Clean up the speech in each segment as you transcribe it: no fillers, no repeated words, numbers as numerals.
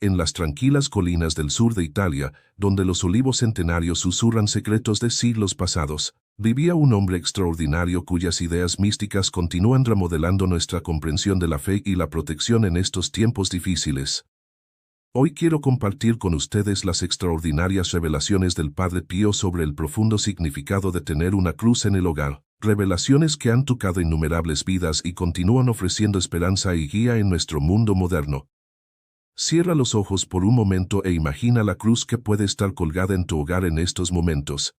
En las tranquilas colinas del sur de Italia, donde los olivos centenarios susurran secretos de siglos pasados, vivía un hombre extraordinario cuyas ideas místicas continúan remodelando nuestra comprensión de la fe y la protección en estos tiempos difíciles. Hoy quiero compartir con ustedes las extraordinarias revelaciones del Padre Pío sobre el profundo significado de tener una cruz en el hogar, revelaciones que han tocado innumerables vidas y continúan ofreciendo esperanza y guía en nuestro mundo moderno. Cierra los ojos por un momento e imagina la cruz que puede estar colgada en tu hogar en estos momentos.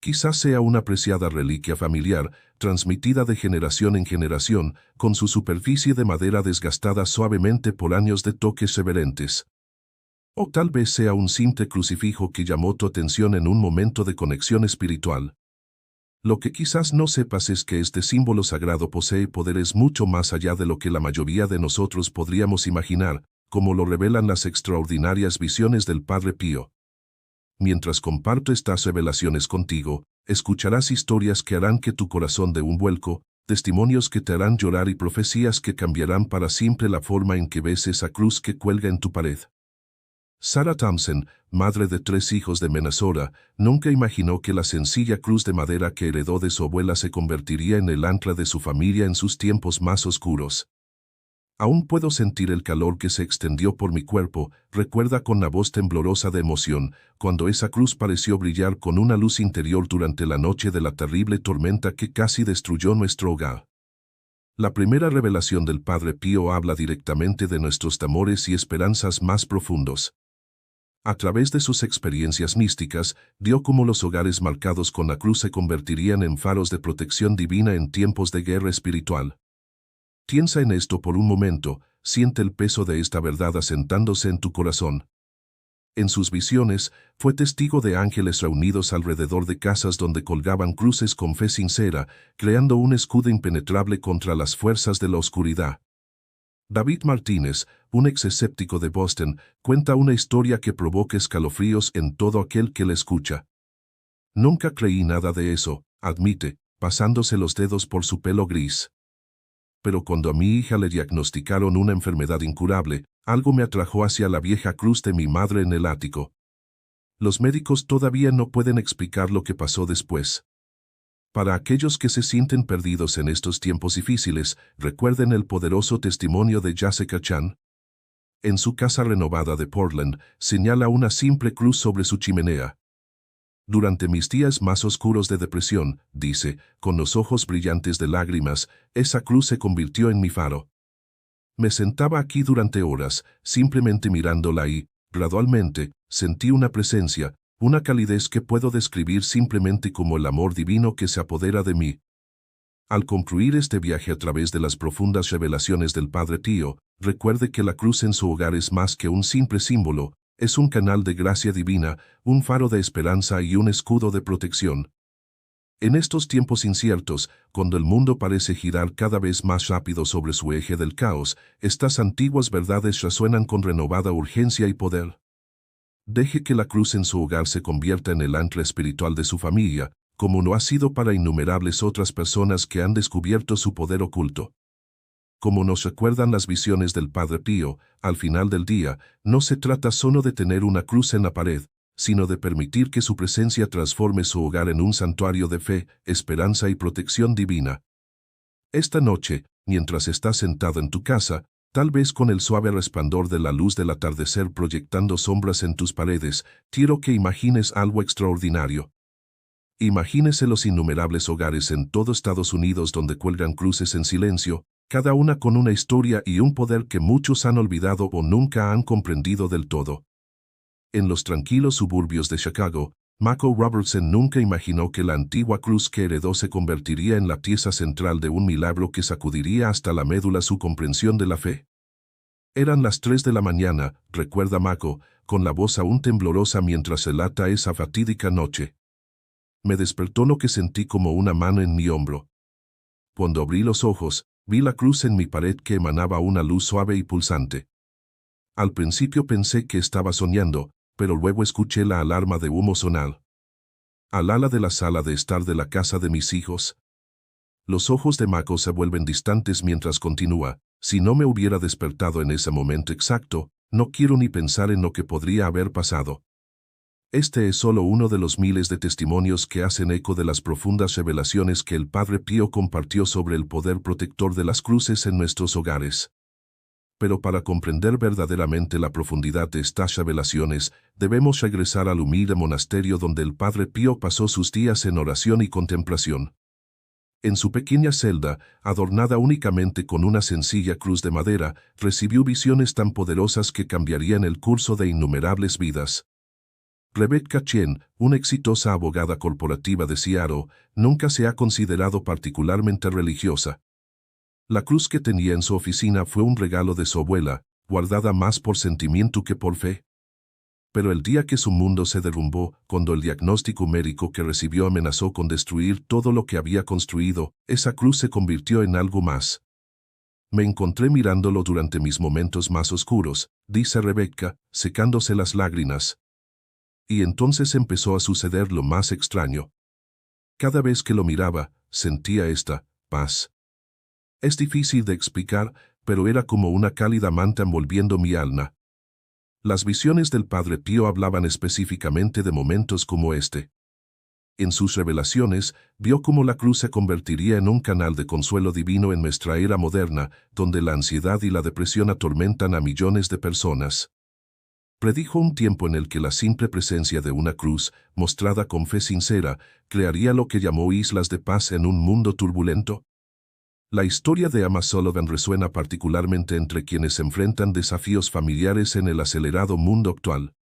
Quizás sea una apreciada reliquia familiar, transmitida de generación en generación, con su superficie de madera desgastada suavemente por años de toques reverentes. O tal vez sea un simple crucifijo que llamó tu atención en un momento de conexión espiritual. Lo que quizás no sepas es que este símbolo sagrado posee poderes mucho más allá de lo que la mayoría de nosotros podríamos imaginar, como lo revelan las extraordinarias visiones del Padre Pío. Mientras comparto estas revelaciones contigo, escucharás historias que harán que tu corazón dé un vuelco, testimonios que te harán llorar y profecías que cambiarán para siempre la forma en que ves esa cruz que cuelga en tu pared. Sarah Thompson, madre de 3 hijos de Minnesota, nunca imaginó que la sencilla cruz de madera que heredó de su abuela se convertiría en el ancla de su familia en sus tiempos más oscuros. Aún puedo sentir el calor que se extendió por mi cuerpo, recuerda con la voz temblorosa de emoción, cuando esa cruz pareció brillar con una luz interior durante la noche de la terrible tormenta que casi destruyó nuestro hogar. La primera revelación del Padre Pío habla directamente de nuestros temores y esperanzas más profundos. A través de sus experiencias místicas, dio cómo los hogares marcados con la cruz se convertirían en faros de protección divina en tiempos de guerra espiritual. Piensa en esto por un momento, siente el peso de esta verdad asentándose en tu corazón. En sus visiones, fue testigo de ángeles reunidos alrededor de casas donde colgaban cruces con fe sincera, creando un escudo impenetrable contra las fuerzas de la oscuridad. David Martínez, un ex escéptico de Boston, cuenta una historia que provoca escalofríos en todo aquel que la escucha. Nunca creí nada de eso, admite, pasándose los dedos por su pelo gris. Pero cuando a mi hija le diagnosticaron una enfermedad incurable, algo me atrajo hacia la vieja cruz de mi madre en el ático. Los médicos todavía no pueden explicar lo que pasó después. Para aquellos que se sienten perdidos en estos tiempos difíciles, recuerden el poderoso testimonio de Jessica Chan. En su casa renovada de Portland, señala una simple cruz sobre su chimenea. Durante mis días más oscuros de depresión, dice, con los ojos brillantes de lágrimas, esa cruz se convirtió en mi faro. Me sentaba aquí durante horas, simplemente mirándola y, gradualmente, sentí una presencia, una calidez que puedo describir simplemente como el amor divino que se apodera de mí. Al concluir este viaje a través de las profundas revelaciones del Padre Pío, recuerde que la cruz en su hogar es más que un simple símbolo, es un canal de gracia divina, un faro de esperanza y un escudo de protección. En estos tiempos inciertos, cuando el mundo parece girar cada vez más rápido sobre su eje del caos, estas antiguas verdades resuenan con renovada urgencia y poder. Deje que la cruz en su hogar se convierta en el ancla espiritual de su familia, como lo ha sido para innumerables otras personas que han descubierto su poder oculto. Como nos recuerdan las visiones del Padre Pío, al final del día, no se trata solo de tener una cruz en la pared, sino de permitir que su presencia transforme su hogar en un santuario de fe, esperanza y protección divina. Esta noche, mientras estás sentado en tu casa, tal vez con el suave resplandor de la luz del atardecer proyectando sombras en tus paredes, quiero que imagines algo extraordinario. Imagínese los innumerables hogares en todo Estados Unidos donde cuelgan cruces en silencio, cada una con una historia y un poder que muchos han olvidado o nunca han comprendido del todo. En los tranquilos suburbios de Chicago, Mako Robertson nunca imaginó que la antigua cruz que heredó se convertiría en la pieza central de un milagro que sacudiría hasta la médula su comprensión de la fe. Eran las 3 de la mañana, recuerda Mako, con la voz aún temblorosa mientras relata esa fatídica noche. Me despertó lo que sentí como una mano en mi hombro. Cuando abrí los ojos, vi la cruz en mi pared que emanaba una luz suave y pulsante. Al principio pensé que estaba soñando, pero luego escuché la alarma de humo sonar. Al ala de la sala de estar de la casa de mis hijos. Los ojos de Mako se vuelven distantes mientras continúa. Si no me hubiera despertado en ese momento exacto, No quiero ni pensar en lo que podría haber pasado. Este es solo uno de los miles de testimonios que hacen eco de las profundas revelaciones que el Padre Pío compartió sobre el poder protector de las cruces en nuestros hogares. Pero para comprender verdaderamente la profundidad de estas revelaciones, debemos regresar al humilde monasterio donde el Padre Pío pasó sus días en oración y contemplación. En su pequeña celda, adornada únicamente con una sencilla cruz de madera, recibió visiones tan poderosas que cambiarían el curso de innumerables vidas. Rebecca Chen, una exitosa abogada corporativa de Seattle, nunca se ha considerado particularmente religiosa. La cruz que tenía en su oficina fue un regalo de su abuela, guardada más por sentimiento que por fe. Pero el día que su mundo se derrumbó, cuando el diagnóstico médico que recibió amenazó con destruir todo lo que había construido, esa cruz se convirtió en algo más. Me encontré mirándolo durante mis momentos más oscuros, dice Rebecca, secándose las lágrimas. Y entonces empezó a suceder lo más extraño. Cada vez que lo miraba, sentía esta paz. Es difícil de explicar, pero era como una cálida manta envolviendo mi alma. Las visiones del Padre Pío hablaban específicamente de momentos como este. En sus revelaciones, vio cómo la cruz se convertiría en un canal de consuelo divino en nuestra era moderna, donde la ansiedad y la depresión atormentan a millones de personas. Predijo un tiempo en el que la simple presencia de una cruz, mostrada con fe sincera, crearía lo que llamó islas de paz en un mundo turbulento. La historia de Emma Sullivan resuena particularmente entre quienes enfrentan desafíos familiares en el acelerado mundo actual.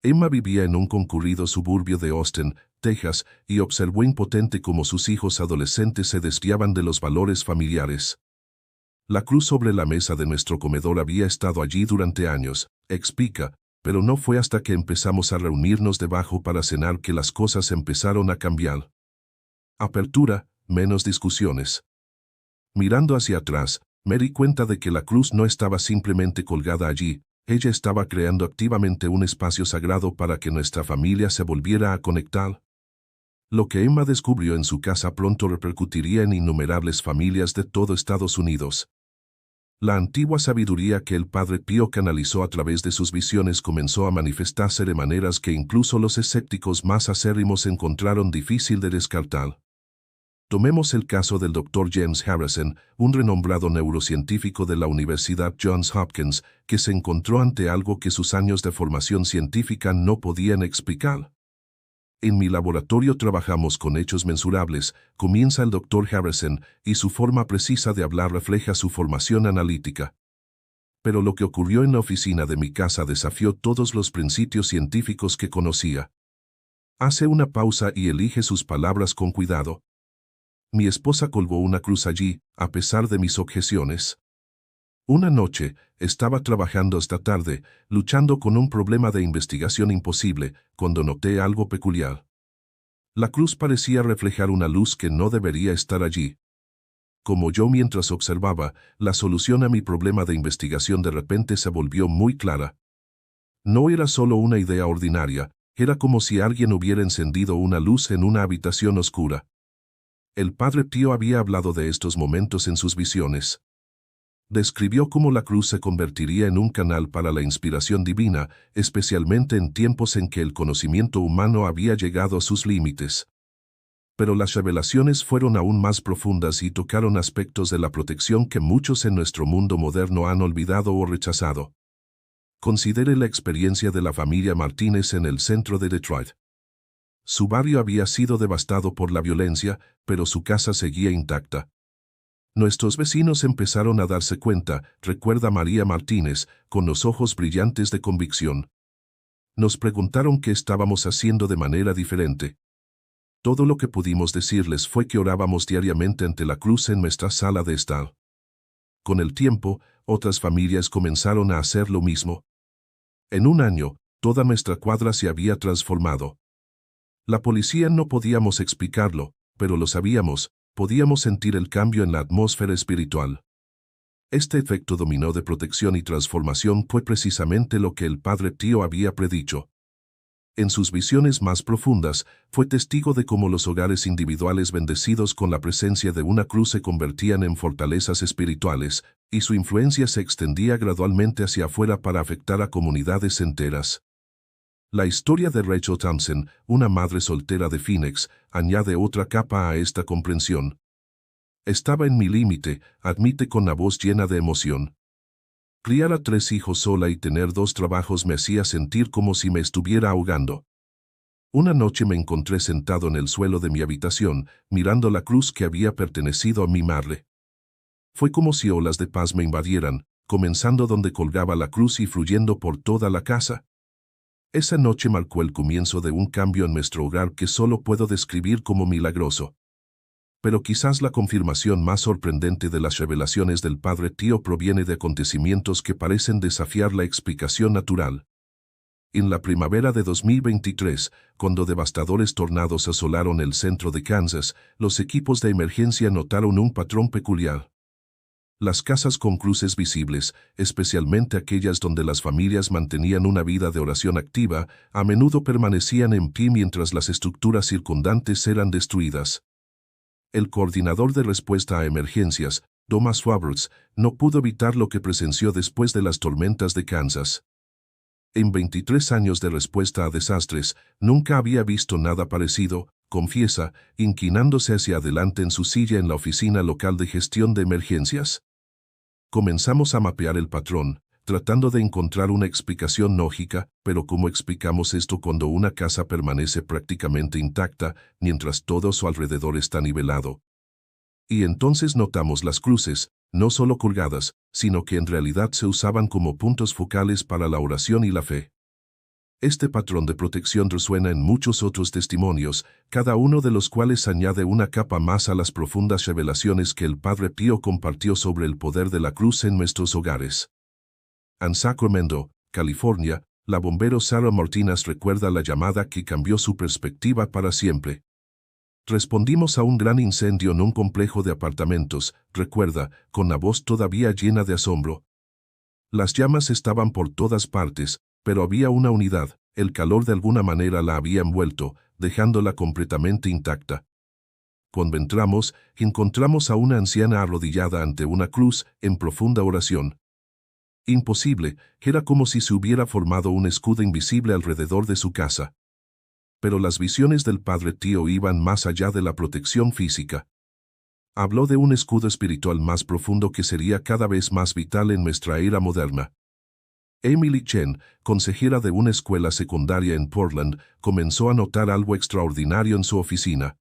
Emma vivía en un concurrido suburbio de Austin, Texas, y observó impotente cómo sus hijos adolescentes se desviaban de los valores familiares. La cruz sobre la mesa de nuestro comedor había estado allí durante años, explica, pero no fue hasta que empezamos a reunirnos debajo para cenar que las cosas empezaron a cambiar. Apertura, menos discusiones. Mirando hacia atrás, me di cuenta de que la cruz no estaba simplemente colgada allí, ella estaba creando activamente un espacio sagrado para que nuestra familia se volviera a conectar. Lo que Emma descubrió en su casa pronto repercutiría en innumerables familias de todo Estados Unidos. La antigua sabiduría que el Padre Pío canalizó a través de sus visiones comenzó a manifestarse de maneras que incluso los escépticos más acérrimos encontraron difícil de descartar. Tomemos el caso del Dr. James Harrison, un renombrado neurocientífico de la Universidad Johns Hopkins, que se encontró ante algo que sus años de formación científica no podían explicar. En mi laboratorio trabajamos con hechos mensurables, comienza el Dr. Harrison, y su forma precisa de hablar refleja su formación analítica. Pero lo que ocurrió en la oficina de mi casa desafió todos los principios científicos que conocía. Hace una pausa y elige sus palabras con cuidado. Mi esposa colgó una cruz allí, a pesar de mis objeciones. Una noche, estaba trabajando hasta tarde, luchando con un problema de investigación imposible, cuando noté algo peculiar. La cruz parecía reflejar una luz que no debería estar allí. Como yo mientras observaba, la solución a mi problema de investigación de repente se volvió muy clara. No era solo una idea ordinaria, era como si alguien hubiera encendido una luz en una habitación oscura. El Padre Pío había hablado de estos momentos en sus visiones. Describió cómo la cruz se convertiría en un canal para la inspiración divina, especialmente en tiempos en que el conocimiento humano había llegado a sus límites. Pero las revelaciones fueron aún más profundas y tocaron aspectos de la protección que muchos en nuestro mundo moderno han olvidado o rechazado. Considere la experiencia de la familia Martínez en el centro de Detroit. Su barrio había sido devastado por la violencia, pero su casa seguía intacta. Nuestros vecinos empezaron a darse cuenta, recuerda María Martínez, con los ojos brillantes de convicción. Nos preguntaron qué estábamos haciendo de manera diferente. Todo lo que pudimos decirles fue que orábamos diariamente ante la cruz en nuestra sala de estar. Con el tiempo, otras familias comenzaron a hacer lo mismo. En un año, toda nuestra cuadra se había transformado. La policía no podíamos explicarlo, pero lo sabíamos, podíamos sentir el cambio en la atmósfera espiritual. Este efecto dominó de protección y transformación fue precisamente lo que el Padre Pío había predicho. En sus visiones más profundas, fue testigo de cómo los hogares individuales bendecidos con la presencia de una cruz se convertían en fortalezas espirituales, y su influencia se extendía gradualmente hacia afuera para afectar a comunidades enteras. La historia de Rachel Thompson, una madre soltera de Phoenix, añade otra capa a esta comprensión. Estaba en mi límite, admite con la voz llena de emoción. Criar a 3 hijos sola y tener 2 trabajos me hacía sentir como si me estuviera ahogando. Una noche me encontré sentado en el suelo de mi habitación, mirando la cruz que había pertenecido a mi madre. Fue como si olas de paz me invadieran, comenzando donde colgaba la cruz y fluyendo por toda la casa. Esa noche marcó el comienzo de un cambio en nuestro hogar que solo puedo describir como milagroso. Pero quizás la confirmación más sorprendente de las revelaciones del Padre Pío proviene de acontecimientos que parecen desafiar la explicación natural. En la primavera de 2023, cuando devastadores tornados asolaron el centro de Kansas, los equipos de emergencia notaron un patrón peculiar. Las casas con cruces visibles, especialmente aquellas donde las familias mantenían una vida de oración activa, a menudo permanecían en pie mientras las estructuras circundantes eran destruidas. El coordinador de respuesta a emergencias, Thomas Schwartz, no pudo evitar lo que presenció después de las tormentas de Kansas. En 23 años de respuesta a desastres, nunca había visto nada parecido, confiesa, inclinándose hacia adelante en su silla en la oficina local de gestión de emergencias. Comenzamos a mapear el patrón, tratando de encontrar una explicación lógica, pero ¿cómo explicamos esto cuando una casa permanece prácticamente intacta, mientras todo su alrededor está nivelado? Y entonces notamos las cruces, no solo colgadas, sino que en realidad se usaban como puntos focales para la oración y la fe. Este patrón de protección resuena en muchos otros testimonios, cada uno de los cuales añade una capa más a las profundas revelaciones que el Padre Pío compartió sobre el poder de la cruz en nuestros hogares. En Sacramento, California, la bombero Sarah Martínez recuerda la llamada que cambió su perspectiva para siempre. Respondimos a un gran incendio en un complejo de apartamentos, recuerda, con la voz todavía llena de asombro. Las llamas estaban por todas partes, pero había una unidad, el calor de alguna manera la había envuelto, dejándola completamente intacta. Cuando encontramos a una anciana arrodillada ante una cruz, en profunda oración. Imposible, era como si se hubiera formado un escudo invisible alrededor de su casa. Pero las visiones del Padre Pío iban más allá de la protección física. Habló de un escudo espiritual más profundo que sería cada vez más vital en nuestra era moderna. Emily Chen, consejera de una escuela secundaria en Portland, comenzó a notar algo extraordinario en su oficina.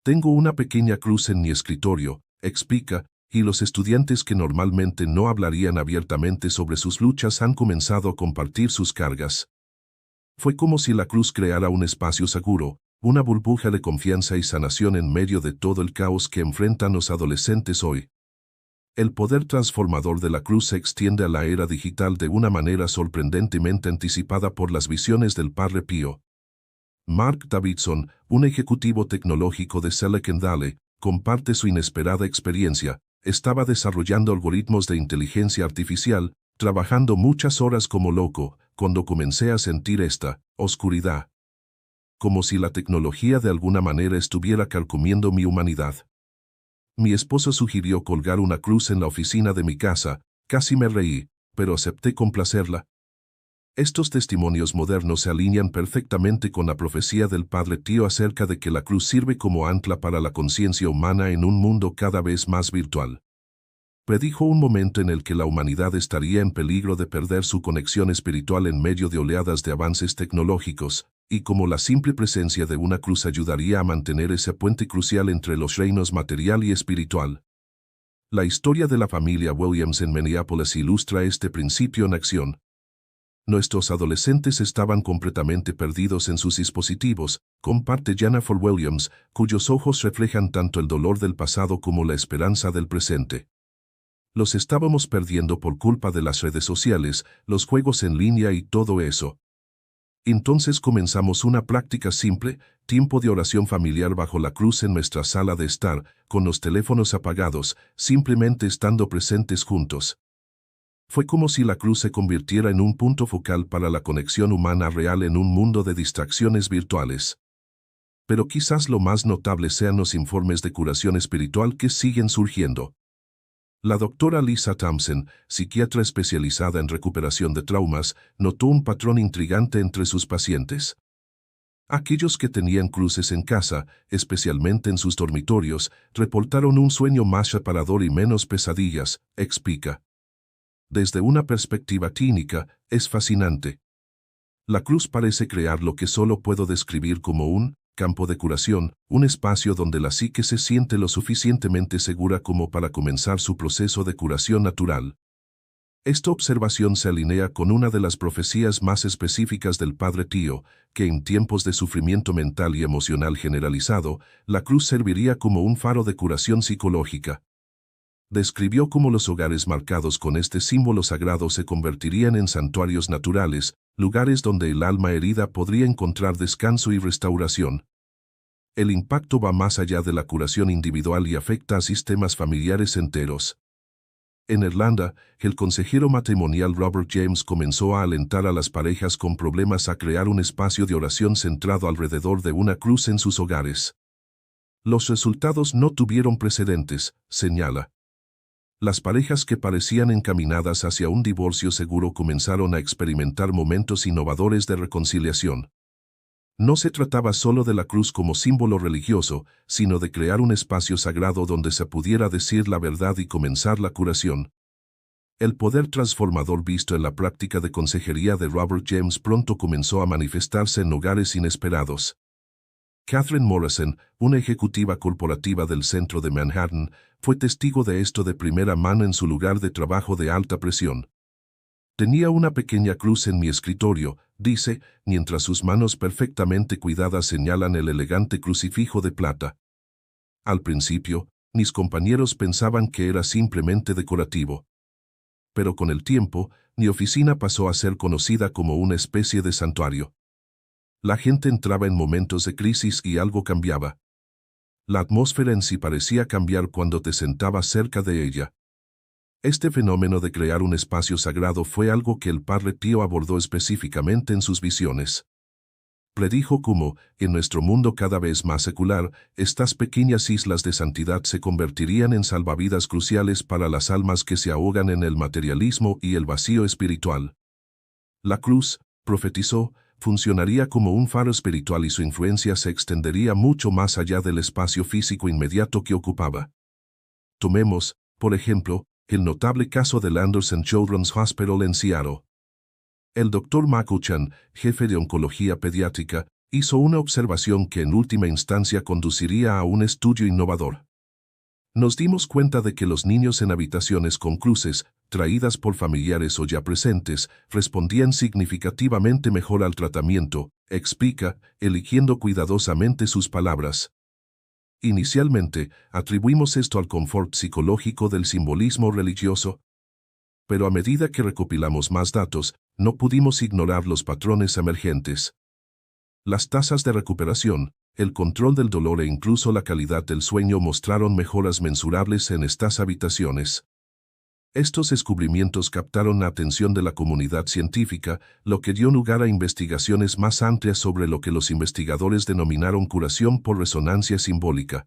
Tengo una pequeña cruz en mi escritorio, explica, y los estudiantes que normalmente no hablarían abiertamente sobre sus luchas han comenzado a compartir sus cargas. Fue como si la cruz creara un espacio seguro, una burbuja de confianza y sanación en medio de todo el caos que enfrentan los adolescentes hoy. El poder transformador de la cruz se extiende a la era digital de una manera sorprendentemente anticipada por las visiones del Padre Pío. Mark Davidson, un ejecutivo tecnológico de Silicon Valley, comparte su inesperada experiencia. Estaba desarrollando algoritmos de inteligencia artificial, trabajando muchas horas como loco, cuando comencé a sentir esta oscuridad. Como si la tecnología de alguna manera estuviera carcomiendo mi humanidad. Mi esposo sugirió colgar una cruz en la oficina de mi casa, casi me reí, pero acepté complacerla. Estos testimonios modernos se alinean perfectamente con la profecía del Padre Pío acerca de que la cruz sirve como ancla para la conciencia humana en un mundo cada vez más virtual. Predijo un momento en el que la humanidad estaría en peligro de perder su conexión espiritual en medio de oleadas de avances tecnológicos, y como la simple presencia de una cruz ayudaría a mantener ese puente crucial entre los reinos material y espiritual. La historia de la familia Williams en Minneapolis ilustra este principio en acción. Nuestros adolescentes estaban completamente perdidos en sus dispositivos, comparte Jennifer Williams, cuyos ojos reflejan tanto el dolor del pasado como la esperanza del presente. Los estábamos perdiendo por culpa de las redes sociales, los juegos en línea y todo eso. Entonces comenzamos una práctica simple, tiempo de oración familiar bajo la cruz en nuestra sala de estar, con los teléfonos apagados, simplemente estando presentes juntos. Fue como si la cruz se convirtiera en un punto focal para la conexión humana real en un mundo de distracciones virtuales. Pero quizás lo más notable sean los informes de curación espiritual que siguen surgiendo. La doctora Lisa Thompson, psiquiatra especializada en recuperación de traumas, notó un patrón intrigante entre sus pacientes. Aquellos que tenían cruces en casa, especialmente en sus dormitorios, reportaron un sueño más reparador y menos pesadillas, explica. Desde una perspectiva clínica, es fascinante. La cruz parece crear lo que solo puedo describir como un campo de curación, un espacio donde la psique se siente lo suficientemente segura como para comenzar su proceso de curación natural. Esta observación se alinea con una de las profecías más específicas del Padre Pío, que en tiempos de sufrimiento mental y emocional generalizado, la cruz serviría como un faro de curación psicológica. Describió cómo los hogares marcados con este símbolo sagrado se convertirían en santuarios naturales, lugares donde el alma herida podría encontrar descanso y restauración. El impacto va más allá de la curación individual y afecta a sistemas familiares enteros. En Irlanda, el consejero matrimonial Robert James comenzó a alentar a las parejas con problemas a crear un espacio de oración centrado alrededor de una cruz en sus hogares. Los resultados no tuvieron precedentes, señala. Las parejas que parecían encaminadas hacia un divorcio seguro comenzaron a experimentar momentos innovadores de reconciliación. No se trataba solo de la cruz como símbolo religioso, sino de crear un espacio sagrado donde se pudiera decir la verdad y comenzar la curación. El poder transformador visto en la práctica de consejería de Robert James pronto comenzó a manifestarse en hogares inesperados. Catherine Morrison, una ejecutiva corporativa del centro de Manhattan, fue testigo de esto de primera mano en su lugar de trabajo de alta presión. Tenía una pequeña cruz en mi escritorio, dice, mientras sus manos perfectamente cuidadas señalan el elegante crucifijo de plata. Al principio, mis compañeros pensaban que era simplemente decorativo. Pero con el tiempo, mi oficina pasó a ser conocida como una especie de santuario. La gente entraba en momentos de crisis y algo cambiaba. La atmósfera en sí parecía cambiar cuando te sentabas cerca de ella. Este fenómeno de crear un espacio sagrado fue algo que el Padre Pío abordó específicamente en sus visiones. Predijo cómo, en nuestro mundo cada vez más secular, estas pequeñas islas de santidad se convertirían en salvavidas cruciales para las almas que se ahogan en el materialismo y el vacío espiritual. La cruz, profetizó, funcionaría como un faro espiritual y su influencia se extendería mucho más allá del espacio físico inmediato que ocupaba. Tomemos, por ejemplo, el notable caso del Anderson Children's Hospital en Seattle. El Dr. Makuchan, jefe de oncología pediátrica, hizo una observación que en última instancia conduciría a un estudio innovador. Nos dimos cuenta de que los niños en habitaciones con cruces, traídas por familiares o ya presentes, respondían significativamente mejor al tratamiento, explica, eligiendo cuidadosamente sus palabras. Inicialmente, atribuimos esto al confort psicológico del simbolismo religioso. Pero a medida que recopilamos más datos, no pudimos ignorar los patrones emergentes. Las tasas de recuperación, el control del dolor e incluso la calidad del sueño mostraron mejoras mensurables en estas habitaciones. Estos descubrimientos captaron la atención de la comunidad científica, lo que dio lugar a investigaciones más amplias sobre lo que los investigadores denominaron curación por resonancia simbólica.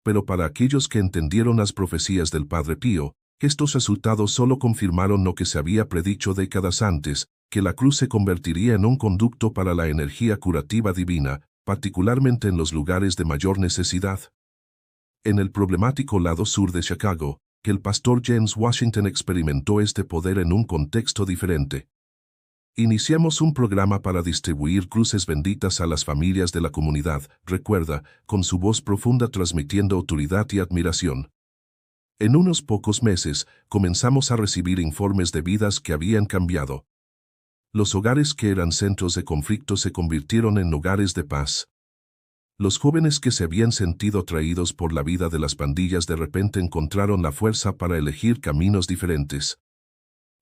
Pero para aquellos que entendieron las profecías del Padre Pío, estos resultados solo confirmaron lo que se había predicho décadas antes, que la cruz se convertiría en un conducto para la energía curativa divina, particularmente en los lugares de mayor necesidad. En el problemático lado sur de Chicago, el pastor James Washington experimentó este poder en un contexto diferente. Iniciamos un programa para distribuir cruces benditas a las familias de la comunidad, recuerda, con su voz profunda transmitiendo autoridad y admiración. En unos pocos meses, comenzamos a recibir informes de vidas que habían cambiado. Los hogares que eran centros de conflicto se convirtieron en hogares de paz. Los jóvenes que se habían sentido atraídos por la vida de las pandillas de repente encontraron la fuerza para elegir caminos diferentes.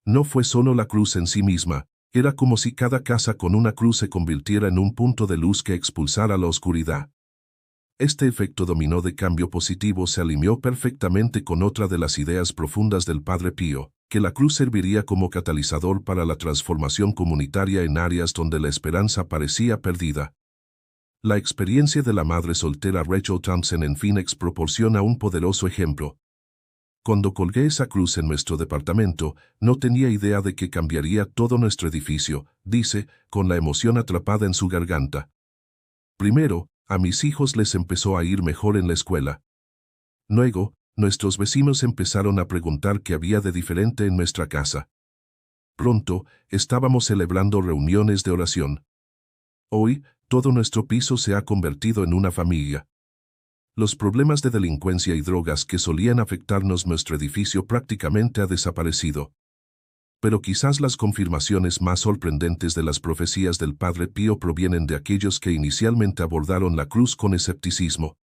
No fue solo la cruz en sí misma, era como si cada casa con una cruz se convirtiera en un punto de luz que expulsara la oscuridad. Este efecto dominó de cambio positivo se alineó perfectamente con otra de las ideas profundas del Padre Pío. que la cruz serviría como catalizador para la transformación comunitaria en áreas donde la esperanza parecía perdida. La experiencia de la madre soltera Rachel Thompson en Phoenix proporciona un poderoso ejemplo. Cuando colgué esa cruz en nuestro departamento, no tenía idea de que cambiaría todo nuestro edificio, dice, con la emoción atrapada en su garganta. Primero, a mis hijos les empezó a ir mejor en la escuela. Luego, nuestros vecinos empezaron a preguntar qué había de diferente en nuestra casa. Pronto, estábamos celebrando reuniones de oración. Hoy, todo nuestro piso se ha convertido en una familia. Los problemas de delincuencia y drogas que solían afectarnos nuestro edificio prácticamente ha desaparecido. Pero quizás las confirmaciones más sorprendentes de las profecías del Padre Pío provienen de aquellos que inicialmente abordaron la cruz con escepticismo.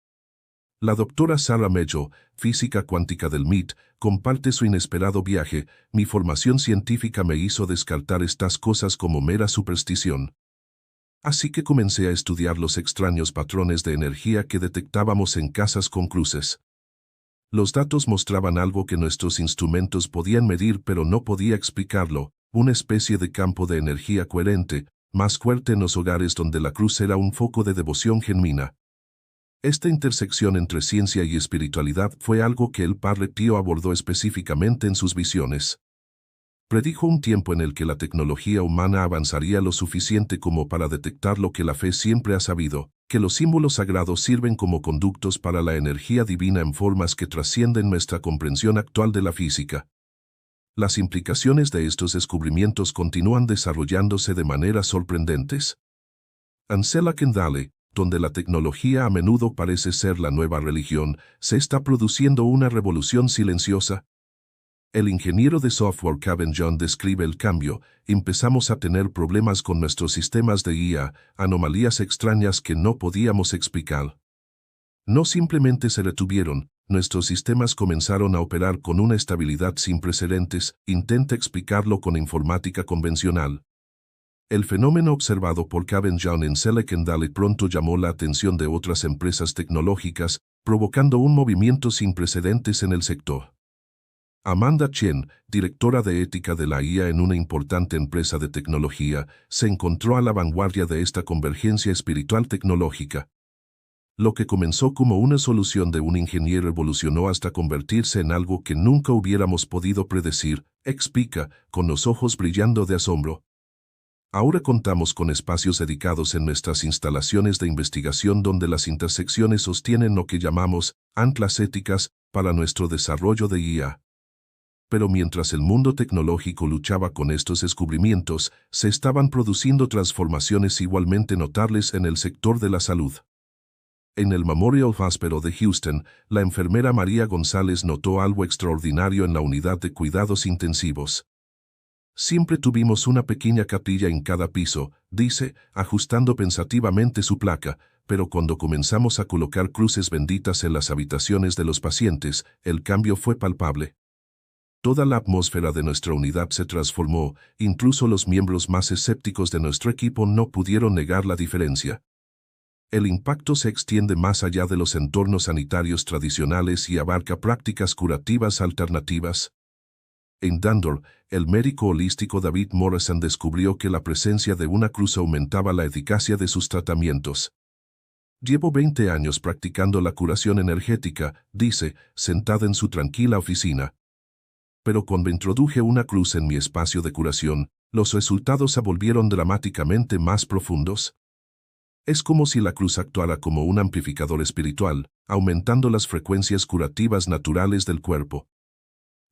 La doctora Sarah Mello, física cuántica del MIT, comparte su inesperado viaje. Mi formación científica me hizo descartar estas cosas como mera superstición. Así que comencé a estudiar los extraños patrones de energía que detectábamos en casas con cruces. Los datos mostraban algo que nuestros instrumentos podían medir pero no podía explicarlo, una especie de campo de energía coherente, más fuerte en los hogares donde la cruz era un foco de devoción genuina. Esta intersección entre ciencia y espiritualidad fue algo que el Padre Pío abordó específicamente en sus visiones. Predijo un tiempo en el que la tecnología humana avanzaría lo suficiente como para detectar lo que la fe siempre ha sabido, que los símbolos sagrados sirven como conductos para la energía divina en formas que trascienden nuestra comprensión actual de la física. Las implicaciones de estos descubrimientos continúan desarrollándose de maneras sorprendentes. Ansela Kendale, donde la tecnología a menudo parece ser la nueva religión, se está produciendo una revolución silenciosa. El ingeniero de software Kevin John describe el cambio. Empezamos a tener problemas con nuestros sistemas de IA, anomalías extrañas que no podíamos explicar. No simplemente se retuvieron, nuestros sistemas comenzaron a operar con una estabilidad sin precedentes. Intenta explicarlo con informática convencional. El fenómeno observado por Kevin John en Silicon Valley pronto llamó la atención de otras empresas tecnológicas, provocando un movimiento sin precedentes en el sector. Amanda Chen, directora de ética de la IA en una importante empresa de tecnología, se encontró a la vanguardia de esta convergencia espiritual tecnológica. Lo que comenzó como una solución de un ingeniero evolucionó hasta convertirse en algo que nunca hubiéramos podido predecir, explica, con los ojos brillando de asombro. Ahora contamos con espacios dedicados en nuestras instalaciones de investigación donde las intersecciones sostienen lo que llamamos anclas éticas para nuestro desarrollo de IA. Pero mientras el mundo tecnológico luchaba con estos descubrimientos, se estaban produciendo transformaciones igualmente notables en el sector de la salud. En el Memorial Hospital de Houston, la enfermera María González notó algo extraordinario en la unidad de cuidados intensivos. Siempre tuvimos una pequeña capilla en cada piso, dice, ajustando pensativamente su placa, pero cuando comenzamos a colocar cruces benditas en las habitaciones de los pacientes, el cambio fue palpable. Toda la atmósfera de nuestra unidad se transformó, incluso los miembros más escépticos de nuestro equipo no pudieron negar la diferencia. El impacto se extiende más allá de los entornos sanitarios tradicionales y abarca prácticas curativas alternativas. En Dandor, el médico holístico David Morrison descubrió que la presencia de una cruz aumentaba la eficacia de sus tratamientos. Llevo 20 años practicando la curación energética, dice, sentada en su tranquila oficina. Pero cuando introduje una cruz en mi espacio de curación, los resultados se volvieron dramáticamente más profundos. Es como si la cruz actuara como un amplificador espiritual, aumentando las frecuencias curativas naturales del cuerpo.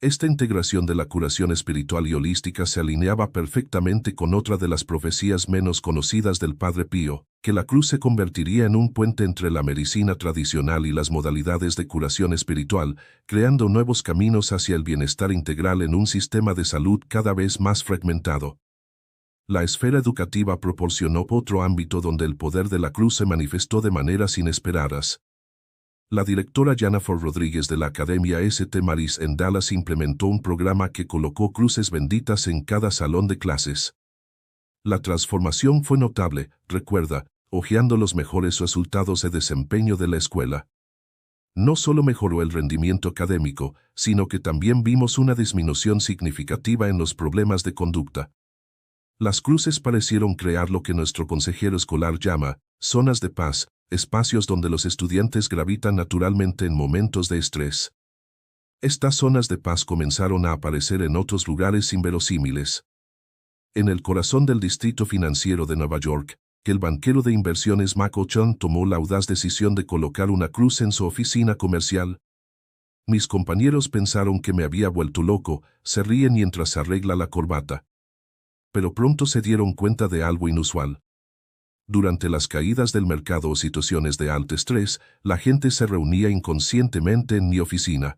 Esta integración de la curación espiritual y holística se alineaba perfectamente con otra de las profecías menos conocidas del Padre Pío, que la cruz se convertiría en un puente entre la medicina tradicional y las modalidades de curación espiritual, creando nuevos caminos hacia el bienestar integral en un sistema de salud cada vez más fragmentado. La esfera educativa proporcionó otro ámbito donde el poder de la cruz se manifestó de maneras inesperadas. La directora Jennifer Rodríguez de la Academia St. Mary's en Dallas implementó un programa que colocó cruces benditas en cada salón de clases. La transformación fue notable, recuerda, hojeando los mejores resultados de desempeño de la escuela. No solo mejoró el rendimiento académico, sino que también vimos una disminución significativa en los problemas de conducta. Las cruces parecieron crear lo que nuestro consejero escolar llama zonas de paz, espacios donde los estudiantes gravitan naturalmente en momentos de estrés. Estas zonas de paz comenzaron a aparecer en otros lugares inverosímiles. En el corazón del distrito financiero de Nueva York, que el banquero de inversiones Michael Chun tomó la audaz decisión de colocar una cruz en su oficina comercial. Mis compañeros pensaron que me había vuelto loco, se ríen mientras arregla la corbata. Pero pronto se dieron cuenta de algo inusual. Durante las caídas del mercado o situaciones de alto estrés, la gente se reunía inconscientemente en mi oficina.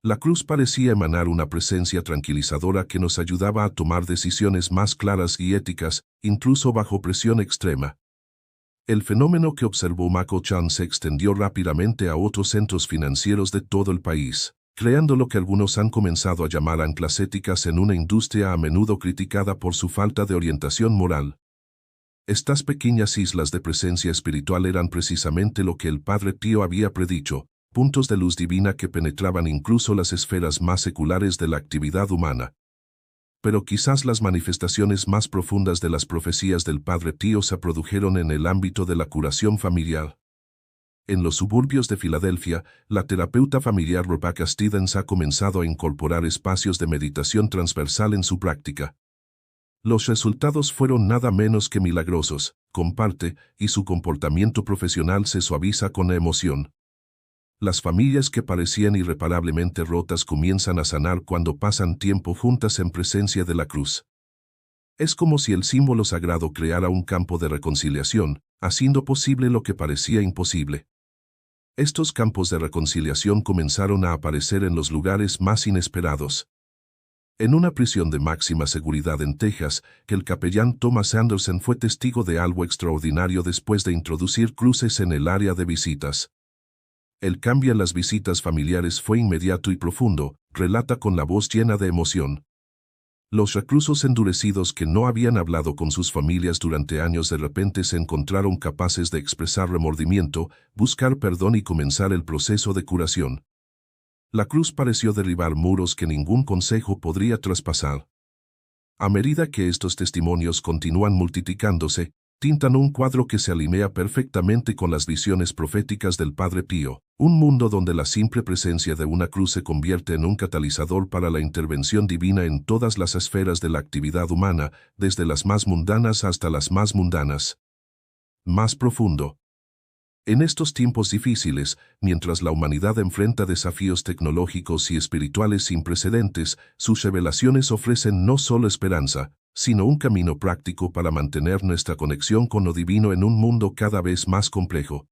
La cruz parecía emanar una presencia tranquilizadora que nos ayudaba a tomar decisiones más claras y éticas, incluso bajo presión extrema. El fenómeno que observó Michael Chun se extendió rápidamente a otros centros financieros de todo el país, creando lo que algunos han comenzado a llamar anclas éticas en una industria a menudo criticada por su falta de orientación moral. Estas pequeñas islas de presencia espiritual eran precisamente lo que el Padre Pío había predicho, puntos de luz divina que penetraban incluso las esferas más seculares de la actividad humana. Pero quizás las manifestaciones más profundas de las profecías del Padre Pío se produjeron en el ámbito de la curación familiar. En los suburbios de Filadelfia, la terapeuta familiar Rebecca Stevens ha comenzado a incorporar espacios de meditación transversal en su práctica. Los resultados fueron nada menos que milagrosos, comparte, y su comportamiento profesional se suaviza con la emoción. Las familias que parecían irreparablemente rotas comienzan a sanar cuando pasan tiempo juntas en presencia de la cruz. Es como si el símbolo sagrado creara un campo de reconciliación, haciendo posible lo que parecía imposible. Estos campos de reconciliación comenzaron a aparecer en los lugares más inesperados. En una prisión de máxima seguridad en Texas, que el capellán Thomas Anderson fue testigo de algo extraordinario después de introducir cruces en el área de visitas. El cambio en las visitas familiares fue inmediato y profundo, relata con la voz llena de emoción. Los reclusos endurecidos que no habían hablado con sus familias durante años de repente se encontraron capaces de expresar remordimiento, buscar perdón y comenzar el proceso de curación. La cruz pareció derribar muros que ningún consejo podría traspasar. A medida que estos testimonios continúan multiplicándose, tintan un cuadro que se alinea perfectamente con las visiones proféticas del Padre Pío, un mundo donde la simple presencia de una cruz se convierte en un catalizador para la intervención divina en todas las esferas de la actividad humana, desde las más mundanas hasta las más mundanas. Más profundo. En estos tiempos difíciles, mientras la humanidad enfrenta desafíos tecnológicos y espirituales sin precedentes, sus revelaciones ofrecen no solo esperanza, sino un camino práctico para mantener nuestra conexión con lo divino en un mundo cada vez más complejo.